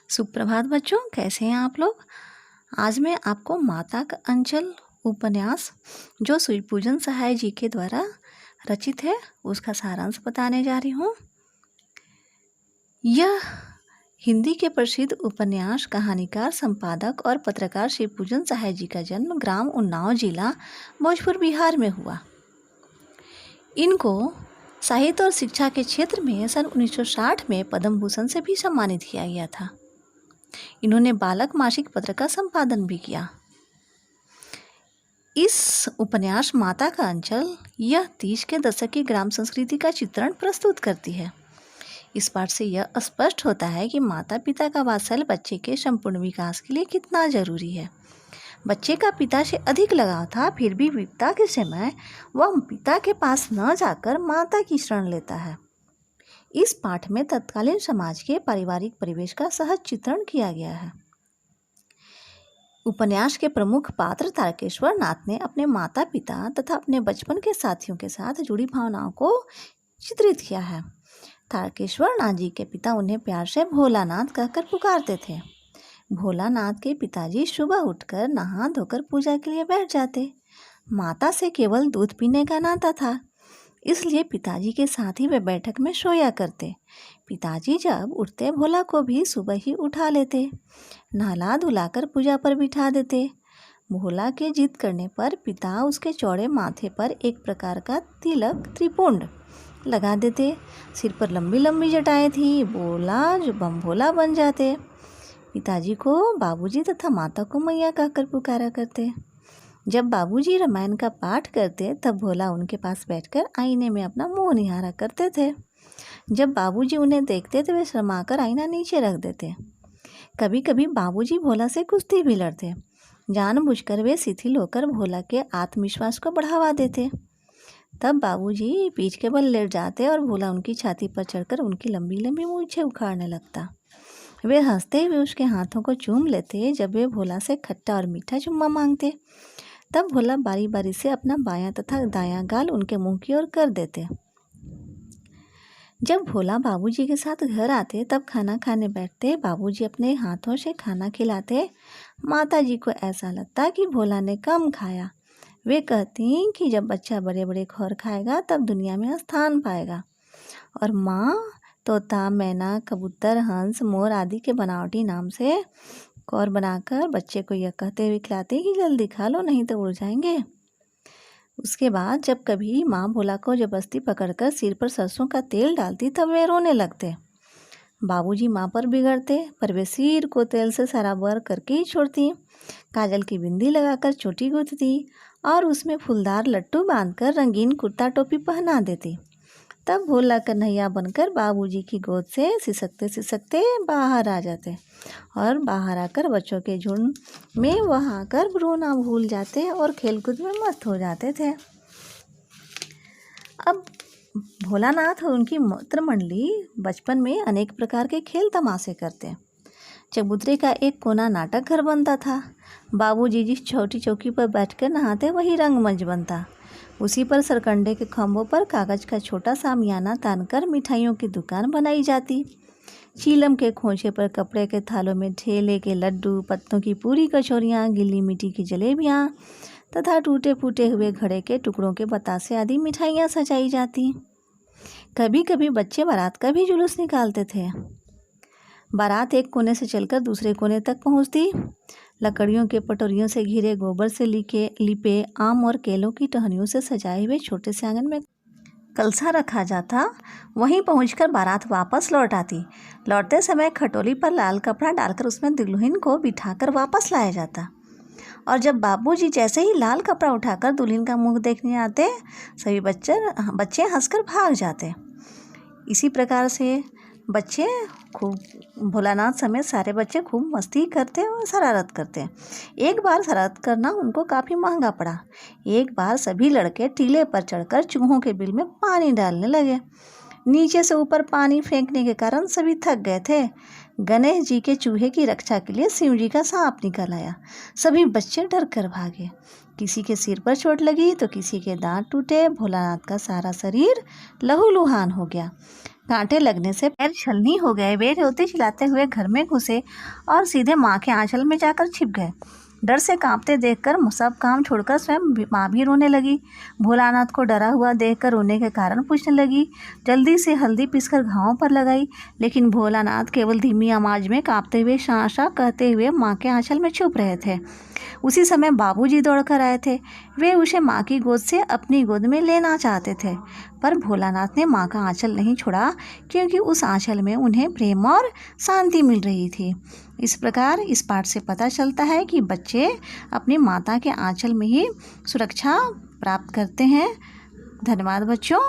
सुप्रभात बच्चों, कैसे हैं आप लोग। आज मैं आपको माता का अंचल उपन्यास जो सूर्य पूजन सहाय जी के द्वारा रचित है उसका सारांश बताने जा रही हूँ। यह हिंदी के प्रसिद्ध उपन्यास कहानीकार, संपादक और पत्रकार शिव पूजन सहाय जी का जन्म ग्राम उन्नाव, जिला भोजपुर, बिहार में हुआ। इनको साहित्य और शिक्षा के क्षेत्र में सन 1960 में पद्म भूषण से भी सम्मानित किया गया था। इन्होंने बालक मासिक पत्र का संपादन भी किया। इस उपन्यास माता का अंचल यह 30 के दशक की ग्राम संस्कृति का चित्रण प्रस्तुत करती है। इस पाठ से यह स्पष्ट होता है कि माता पिता का वात्सल्य बच्चे के संपूर्ण विकास के लिए कितना जरूरी है। बच्चे का पिता से अधिक लगाव था, फिर भी विपदा के समय वह पिता के पास न जाकर माता की शरण लेता है। इस पाठ में तत्कालीन समाज के पारिवारिक परिवेश का सहज चित्रण किया गया है। उपन्यास के प्रमुख पात्र तारकेश्वर नाथ ने अपने माता पिता तथा अपने बचपन के साथियों के साथ जुड़ी भावनाओं को चित्रित किया है। तारकेश्वर नाथ जी के पिता उन्हें प्यार से भोलानाथ कहकर पुकारते थे। भोलानाथ के पिताजी सुबह उठकर नहा धोकर पूजा के लिए बैठ जाते। माता से केवल दूध पीने का नाता था, इसलिए पिताजी के साथ ही वे बैठक में सोया करते। पिताजी जब उठते भोला को भी सुबह ही उठा लेते, नहला धुलाकर पूजा पर बिठा देते। भोला के जिद करने पर पिता उसके चौड़े माथे पर एक प्रकार का तिलक त्रिपुंड लगा देते। सिर पर लंबी लंबी जटाएं थी। भोला बन जाते। पिताजी को बाबूजी तथा माता को मैया कहकर पुकारा करते। जब बाबूजी रामायण का पाठ करते तब भोला उनके पास बैठकर आईने में अपना मुंह निहारा करते थे। जब बाबूजी उन्हें देखते तो वे शर्माकर आईना नीचे रख देते। कभी कभी बाबूजी भोला से कुश्ती भी लड़ते। जानबूझकर वे शिथिल होकर भोला के आत्मविश्वास को बढ़ावा देते। तब बाबूजी पीठ के बल लेट जाते और भोला उनकी छाती पर चढ़कर उनकी लंबी लंबी मूंछें उखाड़ने लगता। वे हंसते हुए उसके हाथों को चूम लेते। जब वे भोला से खट्टा और मीठा चुम्मा मांगते तब भोला बारी बारी से अपना बायां तथा दायां गाल उनके मुंह की ओर कर देते। जब भोला बाबूजी के साथ घर आते तब खाना खाने बैठते। बाबूजी अपने हाथों से खाना खिलाते। माताजी को ऐसा लगता कि भोला ने कम खाया। वे कहती कि जब बच्चा बड़े बड़े खौर खाएगा तब दुनिया में स्थान पाएगा। और माँ तोता, मैना, कबूतर, हंस, मोर आदि के बनावटी नाम से कौर बनाकर बच्चे को यह कहते हुए खिलाते कि जल्दी खा लो नहीं तो उड़ जाएंगे। उसके बाद जब कभी माँ भोला को जबरदस्ती पकड़कर सिर पर सरसों का तेल डालती तब वे रोने लगते। बाबूजी माँ पर बिगड़ते, पर वे सिर को तेल से सराबर करके ही छोड़ती। काजल की बिंदी लगाकर चोटी गूंथती और उसमें फूलदार लट्टू बांधकर रंगीन कुर्ता टोपी पहना देती। तब भोला कन्हैया बनकर बाबूजी की गोद से सिसकते सिसकते बाहर आ जाते और बाहर आकर बच्चों के झुंड में वहाँ आकर रोना भूल जाते और खेलकूद में मस्त हो जाते थे। अब भोलानाथ और उनकी मित्र मंडली बचपन में अनेक प्रकार के खेल तमाशे करते। चबूतरे का एक कोना नाटक घर बनता था। बाबूजी जिस छोटी चौकी पर बैठकर नहाते वही रंगमंच बनता। उसी पर सरकंडे के खंभों पर कागज का छोटा सा मियाना तानकर मिठाइयों की दुकान बनाई जाती। चीलम के खोंचे पर कपड़े के थालों में ठेले के लड्डू, पत्तों की पूरी कचौरियाँ, गीली मिट्टी की जलेबियाँ तथा टूटे फूटे हुए घड़े के टुकड़ों के बतासे आदि मिठाइयाँ सजाई जाती। कभी कभी बच्चे बारात का भी जुलूस निकालते थे। बारात एक कोने से चलकर दूसरे कोने तक पहुँचती। लकड़ियों के पटोरियों से घिरे गोबर से लिपे आम और केलों की टहनियों से सजाए हुए छोटे से आंगन में कलसा रखा जाता। वहीं पहुंचकर बारात वापस लौट आती। लौटते समय खटोली पर लाल कपड़ा डालकर उसमें दुल्हन को बिठाकर वापस लाया जाता। और जब बाबूजी जैसे ही लाल कपड़ा उठाकर दुल्हन का मुंह देखने आते सभी बच्चे हंसकर भाग जाते। इसी प्रकार से बच्चे खूब भोलानाथ समेत सारे बच्चे खूब मस्ती करते और शरारत करते। एक बार शरारत करना उनको काफ़ी महंगा पड़ा। एक बार सभी लड़के टीले पर चढ़कर चूहों के बिल में पानी डालने लगे। नीचे से ऊपर पानी फेंकने के कारण सभी थक गए थे। गणेश जी के चूहे की रक्षा के लिए शिव जी का सांप निकल आया। सभी बच्चे डर कर भागे। किसी के सिर पर चोट लगी तो किसी के दांत टूटे। भोलानाथ का सारा शरीर लहूलुहान हो गया। कांटे लगने से पैर छलनी हो गए। वे रोते चिल्लाते हुए घर में घुसे और सीधे माँ के आंचल में जाकर छिप गए। डर से कांपते देखकर सब काम छोड़कर स्वयं माँ भी रोने लगी। भोलानाथ को डरा हुआ देखकर रोने के कारण पूछने लगी। जल्दी से हल्दी पीसकर घावों पर लगाई, लेकिन भोलानाथ केवल धीमी आवाज में कांपते हुए शां कहते हुए माँ के आंचल में छुप रहे थे। उसी समय बाबूजी दौड़कर आए थे। वे उसे माँ की गोद से अपनी गोद में लेना चाहते थे, पर भोलानाथ ने माँ का आंचल नहीं छोड़ा, क्योंकि उस आंचल में उन्हें प्रेम और शांति मिल रही थी। इस प्रकार इस पाठ से पता चलता है कि बच्चे अपनी माता के आंचल में ही सुरक्षा प्राप्त करते हैं। धन्यवाद बच्चों।